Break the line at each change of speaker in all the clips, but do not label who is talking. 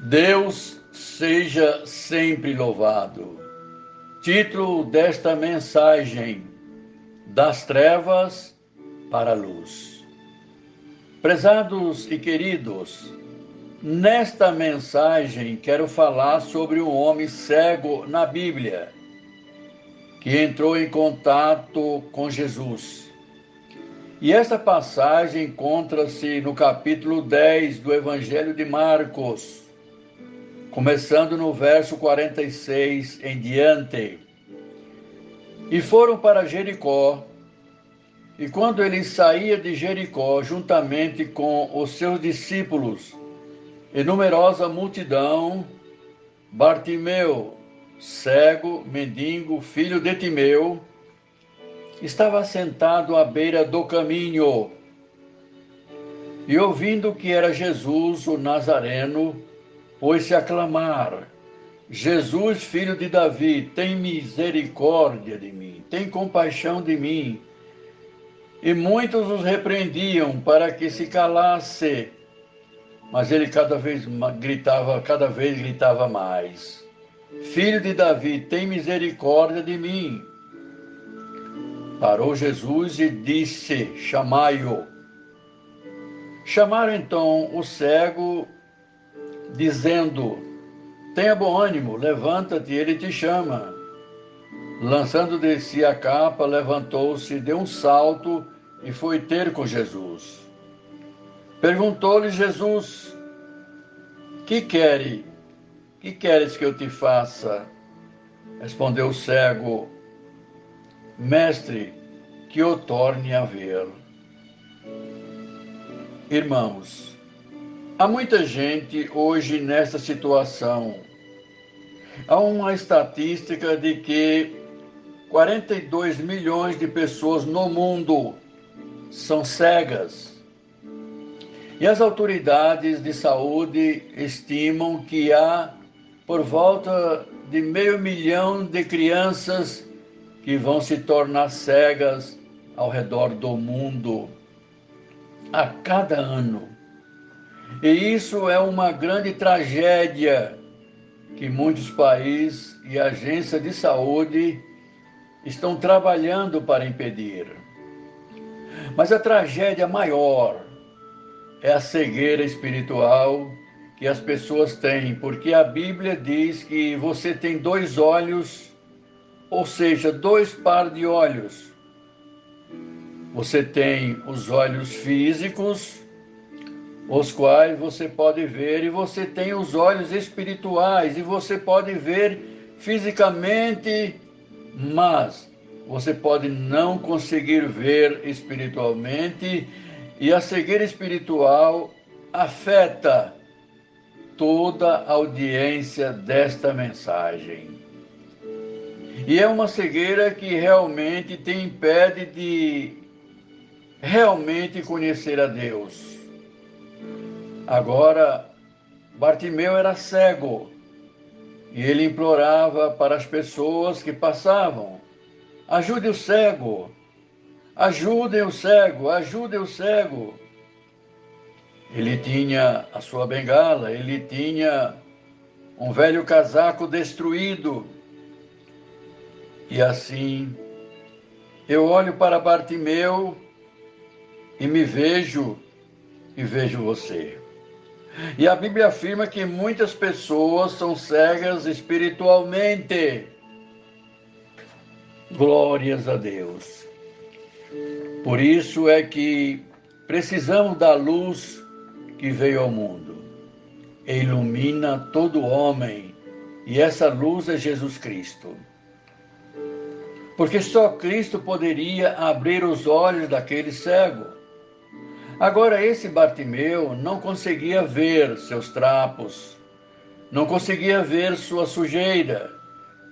Deus seja sempre louvado. Título desta mensagem: das trevas para a luz. Prezados e queridos, nesta mensagem quero falar sobre um homem cego na Bíblia, que entrou em contato com Jesus. E esta passagem encontra-se no capítulo 10 do Evangelho de Marcos, começando no verso 46 em diante. E foram para Jericó, e quando ele saía de Jericó, juntamente com os seus discípulos e numerosa multidão, Bartimeu, cego, mendigo, filho de Timeu, estava sentado à beira do caminho. E ouvindo que era Jesus, o Nazareno, pôs-se a clamar: Jesus, filho de Davi, tem misericórdia de mim, tem compaixão de mim. E muitos os repreendiam para que se calasse, mas ele cada vez gritava mais: Filho de Davi, tem misericórdia de mim. Parou Jesus e disse: chamai-o. Chamaram então o cego, dizendo: tenha bom ânimo, levanta-te, ele te chama. Lançando de si a capa, levantou-se, deu um salto e foi ter com Jesus. Perguntou-lhe Jesus: que queres que eu te faça? Respondeu o cego: Mestre, que o torne a ver. Irmãos, há muita gente hoje nessa situação. Há uma estatística de que 42 milhões de pessoas no mundo são cegas. E as autoridades de saúde estimam que há por volta de 500 mil de crianças que vão se tornar cegas ao redor do mundo a cada ano. E isso é uma grande tragédia que muitos países e agências de saúde estão trabalhando para impedir. Mas a tragédia maior é a cegueira espiritual que as pessoas têm, porque a Bíblia diz que você tem 2 olhos, ou seja, 2 pares de olhos. Você tem os olhos físicos, os quais você pode ver, e você tem os olhos espirituais, e você pode ver fisicamente, mas você pode não conseguir ver espiritualmente, e a cegueira espiritual afeta toda a audiência desta mensagem. E é uma cegueira que realmente te impede de realmente conhecer a Deus. Agora, Bartimeu era cego e ele implorava para as pessoas que passavam: ajude o cego, ajudem o cego, ajudem o cego. Ele tinha a sua bengala, ele tinha um velho casaco destruído. E assim, eu olho para Bartimeu e me vejo e vejo você. E a Bíblia afirma que muitas pessoas são cegas espiritualmente. Glórias a Deus. Por isso é que precisamos da luz que veio ao mundo e ilumina todo homem. E essa luz é Jesus Cristo. Porque só Cristo poderia abrir os olhos daquele cego. Agora, esse Bartimeu não conseguia ver seus trapos, não conseguia ver sua sujeira,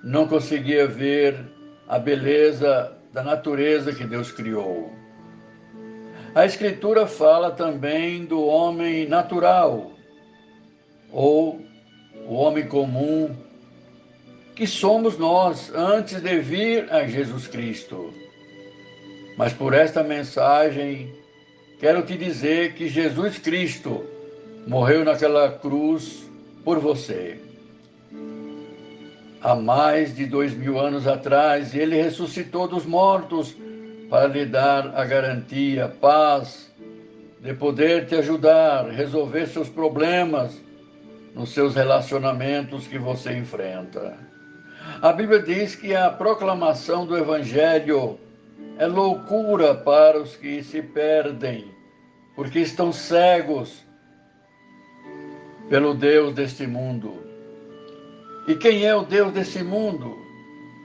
não conseguia ver a beleza da natureza que Deus criou. A Escritura fala também do homem natural, ou o homem comum, que somos nós antes de vir a Jesus Cristo. Mas por esta mensagem, quero te dizer que Jesus Cristo morreu naquela cruz por você. Há mais de 2000 anos atrás, ele ressuscitou dos mortos para lhe dar a garantia, paz, de poder te ajudar a resolver seus problemas nos seus relacionamentos que você enfrenta. A Bíblia diz que a proclamação do Evangelho é loucura para os que se perdem, porque estão cegos pelo Deus deste mundo. E quem é o Deus desse mundo?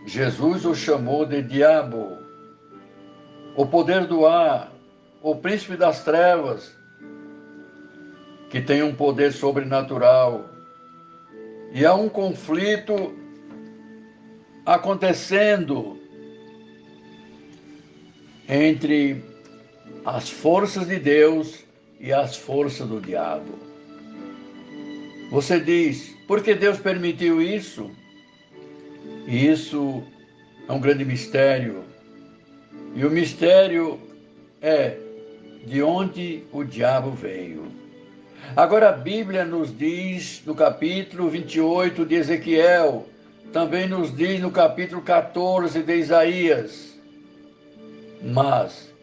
Jesus o chamou de diabo, o poder do ar, o príncipe das trevas, que tem um poder sobrenatural. E há um conflito acontecendo entre as forças de Deus e as forças do diabo. Você diz, por que Deus permitiu isso? Isso é um grande mistério. E o mistério é de onde o diabo veio. Agora a Bíblia nos diz, no capítulo 28 de Ezequiel, também nos diz no capítulo 14 de Isaías, mas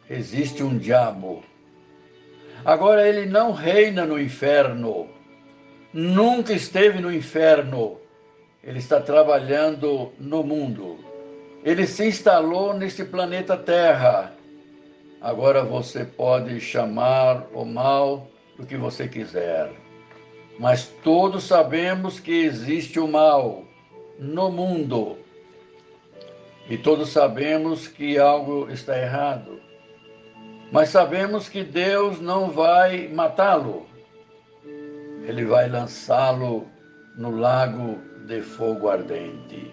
existe um diabo. Agora ele não reina no inferno, nunca esteve no inferno, ele está trabalhando no mundo. Ele se instalou neste planeta Terra. Agora você pode chamar o mal do que você quiser. Mas todos sabemos que existe o mal no mundo. E todos sabemos que algo está errado. Mas sabemos que Deus não vai matá-lo. Ele vai lançá-lo no lago de fogo ardente.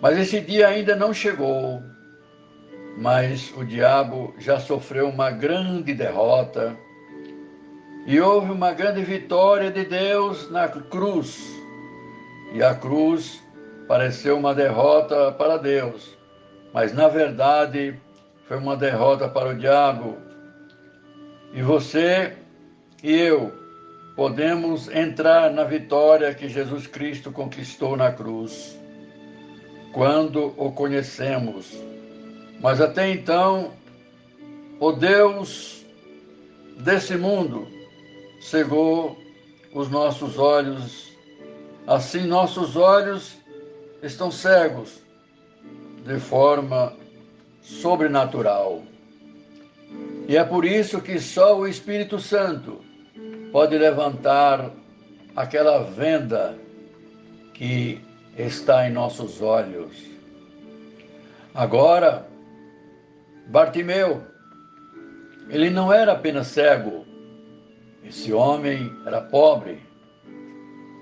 Mas esse dia ainda não chegou. Mas o diabo já sofreu uma grande derrota. E houve uma grande vitória de Deus na cruz. E a cruz pareceu uma derrota para Deus. Mas na verdade foi uma derrota para o diabo. E você e eu podemos entrar na vitória que Jesus Cristo conquistou na cruz, quando o conhecemos. Mas até então, o Deus desse mundo cegou os nossos olhos. Assim, nossos olhos estão cegos de forma sobrenatural. E é por isso que só o Espírito Santo pode levantar aquela venda que está em nossos olhos. Agora, Bartimeu, ele não era apenas cego, esse homem era pobre.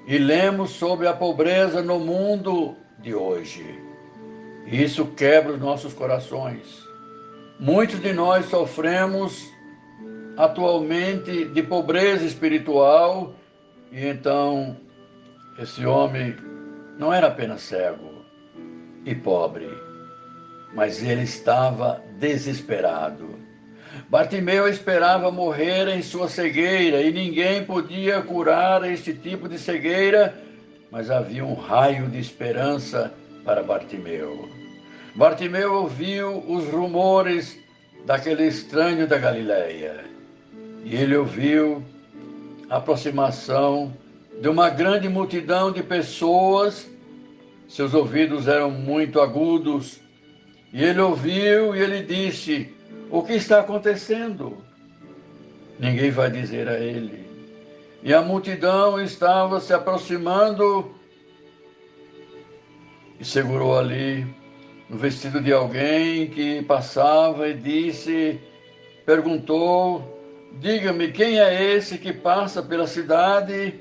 E lemos sobre a pobreza no mundo de hoje. Isso quebra os nossos corações. Muitos de nós sofremos atualmente de pobreza espiritual, e então esse homem não era apenas cego e pobre, mas ele estava desesperado. Bartimeu esperava morrer em sua cegueira e ninguém podia curar este tipo de cegueira, mas havia um raio de esperança para Bartimeu. Bartimeu ouviu os rumores daquele estranho da Galileia e ele ouviu a aproximação de uma grande multidão de pessoas. Seus ouvidos eram muito agudos e ele ouviu e ele disse: o que está acontecendo? Ninguém vai dizer a ele. E a multidão estava se aproximando e segurou ali no vestido de alguém que passava e perguntou: diga-me, quem é esse que passa pela cidade?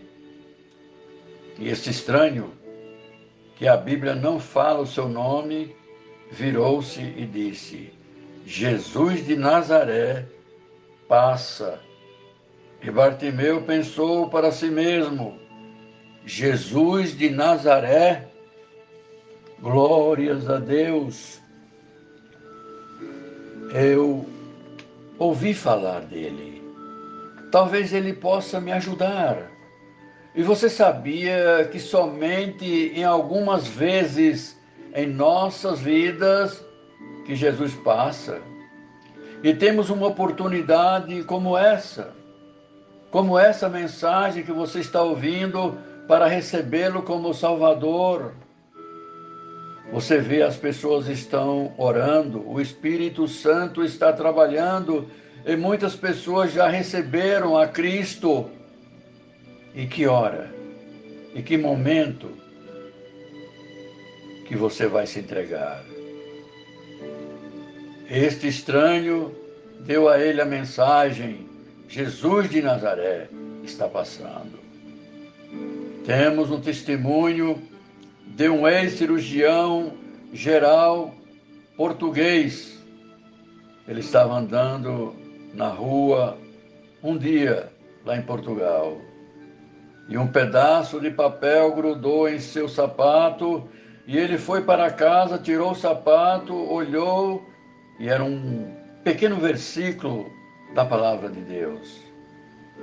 E este estranho, que a Bíblia não fala o seu nome, virou-se e disse: Jesus de Nazaré passa. E Bartimeu pensou para si mesmo: Jesus de Nazaré? Glórias a Deus! eu ouvi falar dele. Talvez ele possa me ajudar. E você sabia que somente em algumas vezes em nossas vidas que Jesus passa? E temos uma oportunidade como essa mensagem que você está ouvindo para recebê-lo como Salvador. Você vê, as pessoas estão orando, o Espírito Santo está trabalhando e muitas pessoas já receberam a Cristo. E que hora, e que momento que você vai se entregar? Este estranho deu a ele a mensagem: Jesus de Nazaré está passando. Temos um testemunho de um ex-cirurgião geral português. Ele estava andando na rua um dia lá em Portugal e um pedaço de papel grudou em seu sapato e ele foi para casa, tirou o sapato, olhou e era um pequeno versículo da palavra de Deus.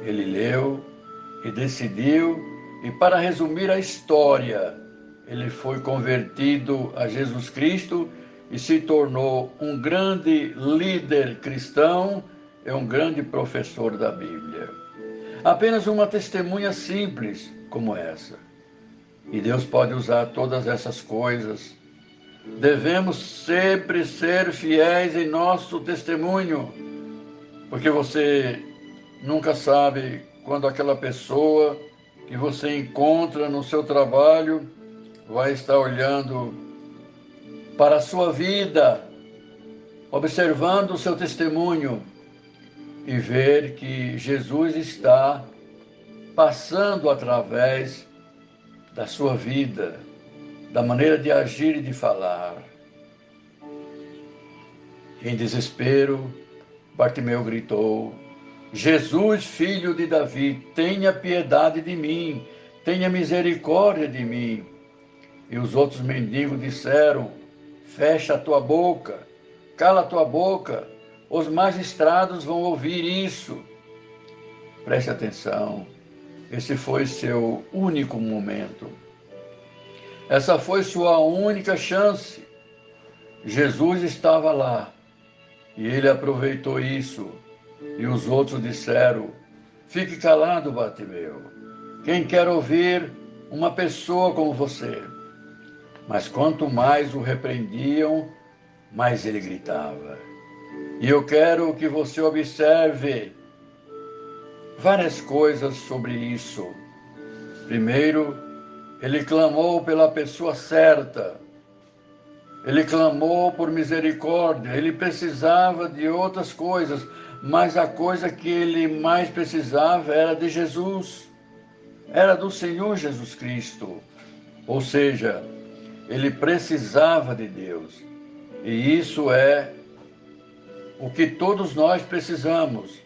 Ele leu e decidiu, e para resumir a história, ele foi convertido a Jesus Cristo e se tornou um grande líder cristão e um grande professor da Bíblia. Apenas uma testemunha simples como essa. E Deus pode usar todas essas coisas. Devemos sempre ser fiéis em nosso testemunho, porque você nunca sabe quando aquela pessoa que você encontra no seu trabalho vai estar olhando para a sua vida, observando o seu testemunho e ver que Jesus está passando através da sua vida, da maneira de agir e de falar. Em desespero, Bartimeu gritou: Jesus, filho de Davi, tenha piedade de mim, tenha misericórdia de mim. E os outros mendigos disseram: fecha a tua boca, cala a tua boca, os magistrados vão ouvir isso. Preste atenção, esse foi seu único momento. Essa foi sua única chance. Jesus estava lá e ele aproveitou isso. E os outros disseram: fique calado, Bartimeu. Quem quer ouvir uma pessoa como você? Mas quanto mais o repreendiam, mais ele gritava. E eu quero que você observe várias coisas sobre isso. Primeiro, ele clamou pela pessoa certa. Ele clamou por misericórdia. Ele precisava de outras coisas, mas a coisa que ele mais precisava era de Jesus. Era do Senhor Jesus Cristo. Ou seja, ele precisava de Deus. E isso é o que todos nós precisamos.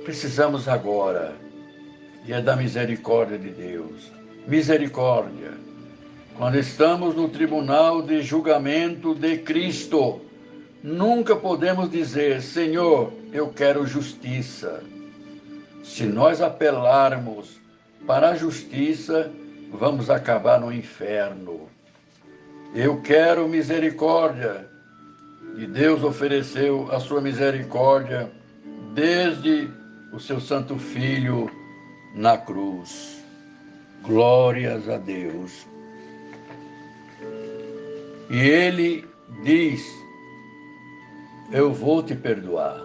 Precisamos agora. E é da misericórdia de Deus. Misericórdia. Quando estamos no tribunal de julgamento de Cristo, nunca podemos dizer: Senhor, eu quero justiça. Se nós apelarmos para a justiça, vamos acabar no inferno. Eu quero misericórdia. E Deus ofereceu a sua misericórdia desde o seu Santo Filho na cruz. Glórias a Deus. E ele diz: eu vou te perdoar,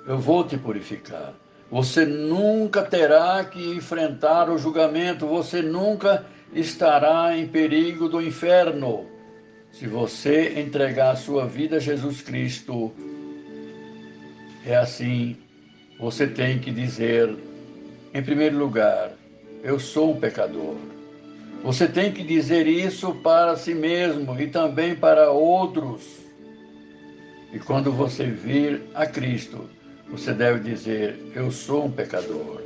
eu vou te purificar. Você nunca terá que enfrentar o julgamento, você nunca estará em perigo do inferno. Se você entregar a sua vida a Jesus Cristo, é assim, você tem que dizer, em primeiro lugar: eu sou um pecador. Você tem que dizer isso para si mesmo e também para outros. E quando você vir a Cristo, você deve dizer: eu sou um pecador.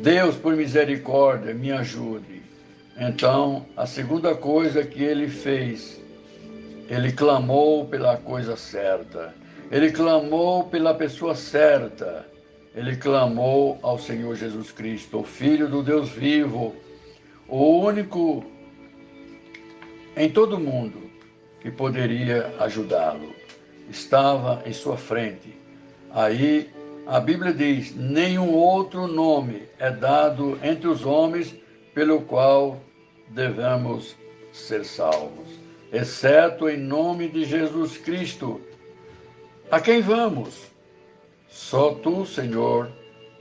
Deus, por misericórdia, me ajude. Então, a segunda coisa que ele fez, ele clamou pela coisa certa. Ele clamou pela pessoa certa. Ele clamou ao Senhor Jesus Cristo, o Filho do Deus vivo, o único em todo o mundo que poderia ajudá-lo. Estava em sua frente. Aí a Bíblia diz: nenhum outro nome é dado entre os homens pelo qual devemos ser salvos, exceto em nome de Jesus Cristo. A quem vamos? Só tu, Senhor,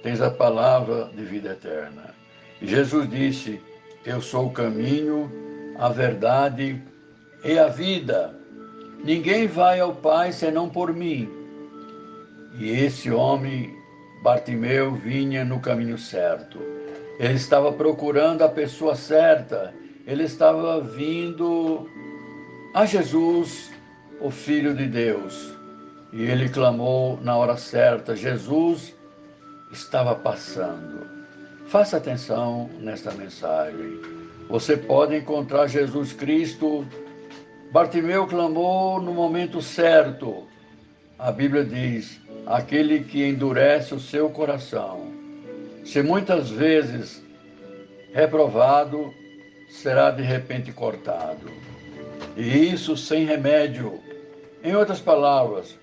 tens a palavra de vida eterna. E Jesus disse: eu sou o caminho, a verdade e a vida. Ninguém vai ao Pai senão por mim. E esse homem, Bartimeu, vinha no caminho certo. Ele estava procurando a pessoa certa. Ele estava vindo a Jesus, o Filho de Deus. E ele clamou na hora certa. Jesus estava passando. Faça atenção nesta mensagem. Você pode encontrar Jesus Cristo. Bartimeu clamou no momento certo. A Bíblia diz: aquele que endurece o seu coração, se muitas vezes reprovado, será de repente cortado. E isso sem remédio. Em outras palavras,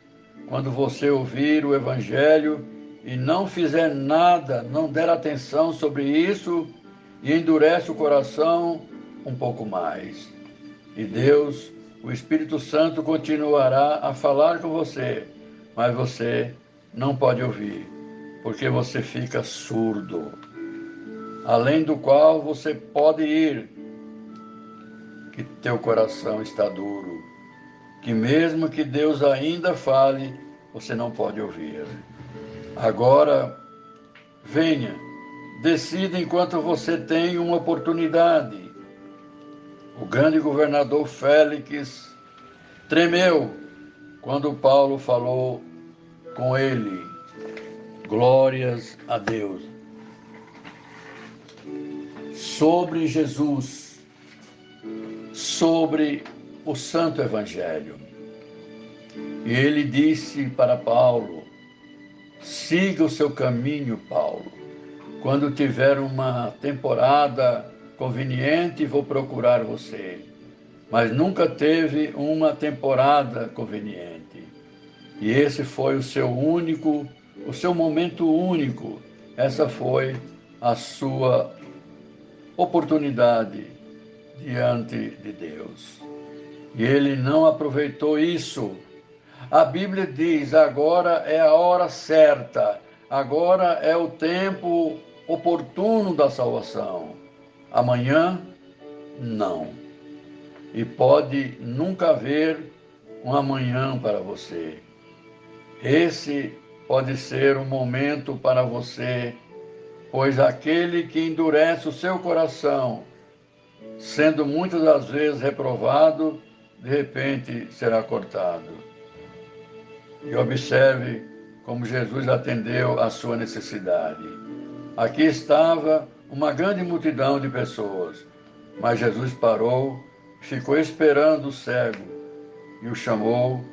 quando você ouvir o Evangelho e não fizer nada, não der atenção sobre isso e endurece o coração um pouco mais. E Deus, o Espírito Santo, continuará a falar com você, mas você não pode ouvir, porque você fica surdo. Além do qual você pode ir, que teu coração está duro, que mesmo que Deus ainda fale, você não pode ouvir. Agora, venha, decida enquanto você tem uma oportunidade. O grande governador Félix tremeu quando Paulo falou com ele. Glórias a Deus. Sobre Jesus, sobre o Santo Evangelho. E ele disse para Paulo: siga o seu caminho, Paulo. Quando tiver uma temporada conveniente, vou procurar você. Mas nunca teve uma temporada conveniente. E esse foi o seu momento único. Essa foi a sua oportunidade diante de Deus. E ele não aproveitou isso. A Bíblia diz: agora é a hora certa, agora é o tempo oportuno da salvação. Amanhã, não. E pode nunca haver um amanhã para você. Esse pode ser um momento para você, pois aquele que endurece o seu coração, sendo muitas das vezes reprovado, de repente será cortado. E observe como Jesus atendeu à sua necessidade. Aqui estava uma grande multidão de pessoas, mas Jesus parou, ficou esperando o cego e o chamou,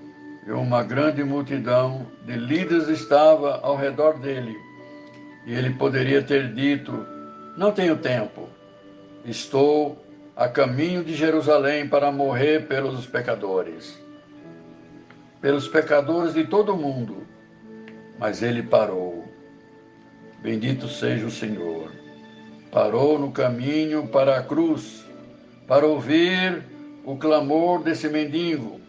e uma grande multidão de líderes estava ao redor dele. E ele poderia ter dito: não tenho tempo, estou a caminho de Jerusalém para morrer pelos pecadores de todo o mundo. Mas ele parou. Bendito seja o Senhor. Parou no caminho para a cruz, para ouvir o clamor desse mendigo.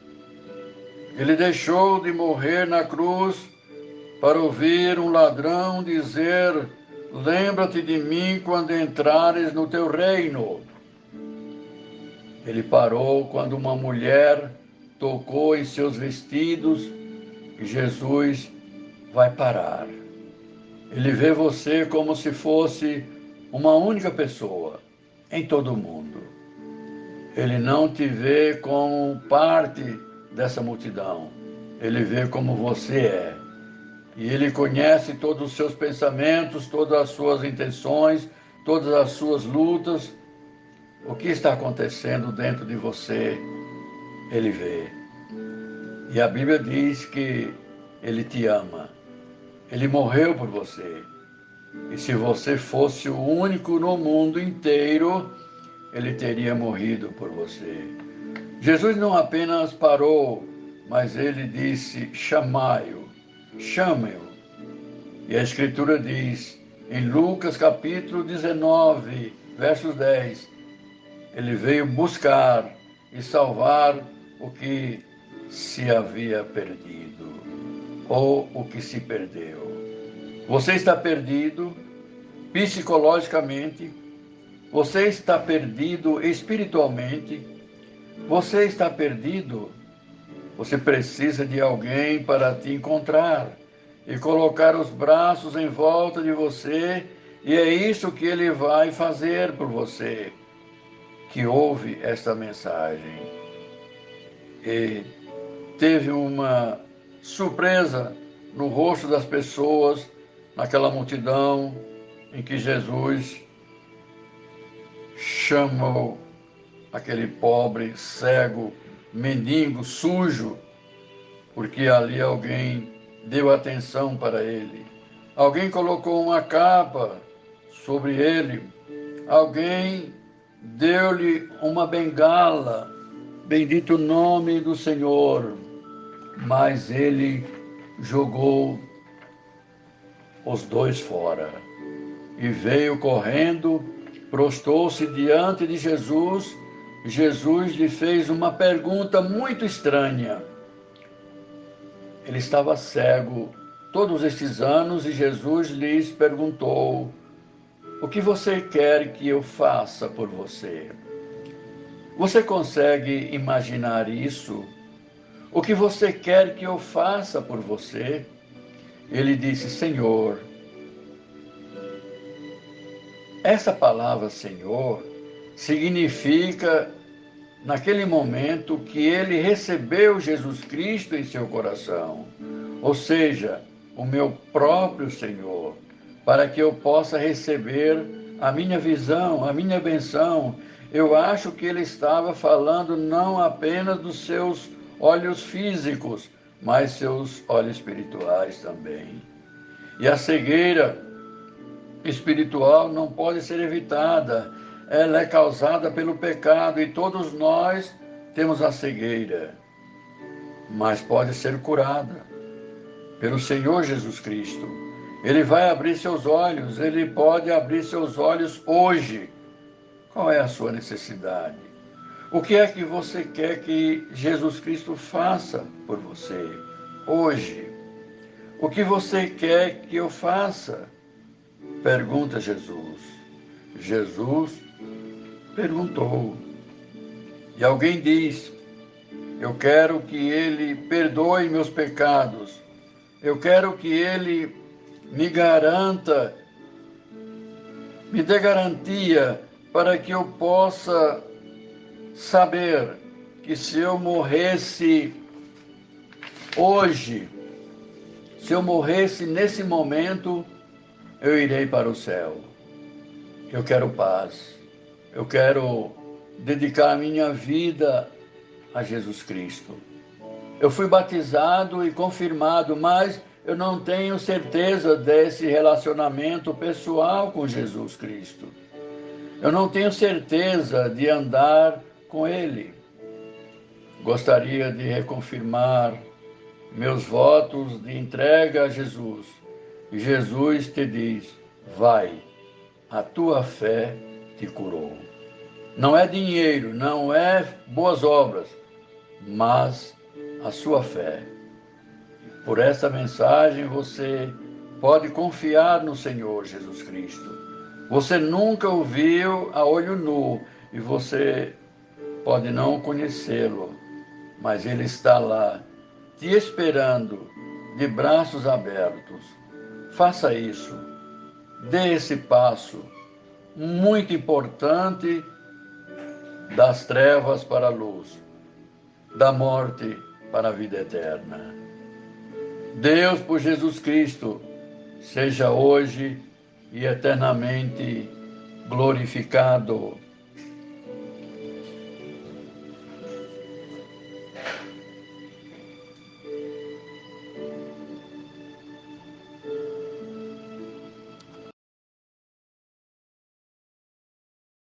Ele deixou de morrer na cruz para ouvir um ladrão dizer: lembra-te de mim quando entrares no teu reino. Ele parou quando uma mulher tocou em seus vestidos, e Jesus vai parar. Ele vê você como se fosse uma única pessoa em todo o mundo. Ele não te vê como parte dessa multidão. Ele vê como você é. E ele conhece todos os seus pensamentos, todas as suas intenções, todas as suas lutas. O que está acontecendo dentro de você, ele vê. E a Bíblia diz que Ele te ama. Ele morreu por você. E se você fosse o único no mundo inteiro, ele teria morrido por você. Jesus não apenas parou, mas ele disse: chamai-o, chame-o. E a Escritura diz, em Lucas capítulo 19, versos 10, ele veio buscar e salvar o que se havia perdido, ou o que se perdeu. Você está perdido psicologicamente, você está perdido espiritualmente, você está perdido. Você precisa de alguém para te encontrar e colocar os braços em volta de você, e é isso que ele vai fazer por você, que ouve esta mensagem. E teve uma surpresa no rosto das pessoas, naquela multidão em que Jesus chamou aquele pobre, cego, mendigo, sujo, porque ali alguém deu atenção para ele. Alguém colocou uma capa sobre ele. Alguém deu-lhe uma bengala. Bendito o nome do Senhor. Mas ele jogou os dois fora. E veio correndo, prostou-se diante de Jesus. Jesus lhe fez uma pergunta muito estranha. Ele estava cego todos estes anos e Jesus lhes perguntou: o que você quer que eu faça por você? Você consegue imaginar isso? O que você quer que eu faça por você? Ele disse: Senhor. Essa palavra Senhor significa, naquele momento, que ele recebeu Jesus Cristo em seu coração, ou seja, o meu próprio Senhor, para que eu possa receber a minha visão, a minha benção. Eu acho que ele estava falando não apenas dos seus olhos físicos, mas seus olhos espirituais também. E a cegueira espiritual não pode ser evitada. Ela é causada pelo pecado e todos nós temos a cegueira, mas pode ser curada pelo Senhor Jesus Cristo. Ele vai abrir seus olhos, ele pode abrir seus olhos hoje. Qual é a sua necessidade? O que é que você quer que Jesus Cristo faça por você hoje? O que você quer que eu faça? Pergunta Jesus. Jesus perguntou. E alguém diz: eu quero que ele perdoe meus pecados. Eu quero que ele me garanta, me dê garantia para que eu possa saber que se eu morresse hoje, se eu morresse nesse momento, eu irei para o céu. Eu quero paz. Eu quero dedicar a minha vida a Jesus Cristo. Eu fui batizado e confirmado, mas eu não tenho certeza desse relacionamento pessoal com Jesus Cristo. Eu não tenho certeza de andar com Ele. Gostaria de reconfirmar meus votos de entrega a Jesus. E Jesus te diz: vai, a tua fé te curou. Não é dinheiro, não é boas obras, mas a sua fé. Por essa mensagem você pode confiar no Senhor Jesus Cristo. Você nunca o viu a olho nu e você pode não conhecê-lo, mas ele está lá, te esperando, de braços abertos. Faça isso. Dê esse passo muito importante das trevas para a luz, da morte para a vida eterna. Deus, por Jesus Cristo, seja hoje e eternamente glorificado.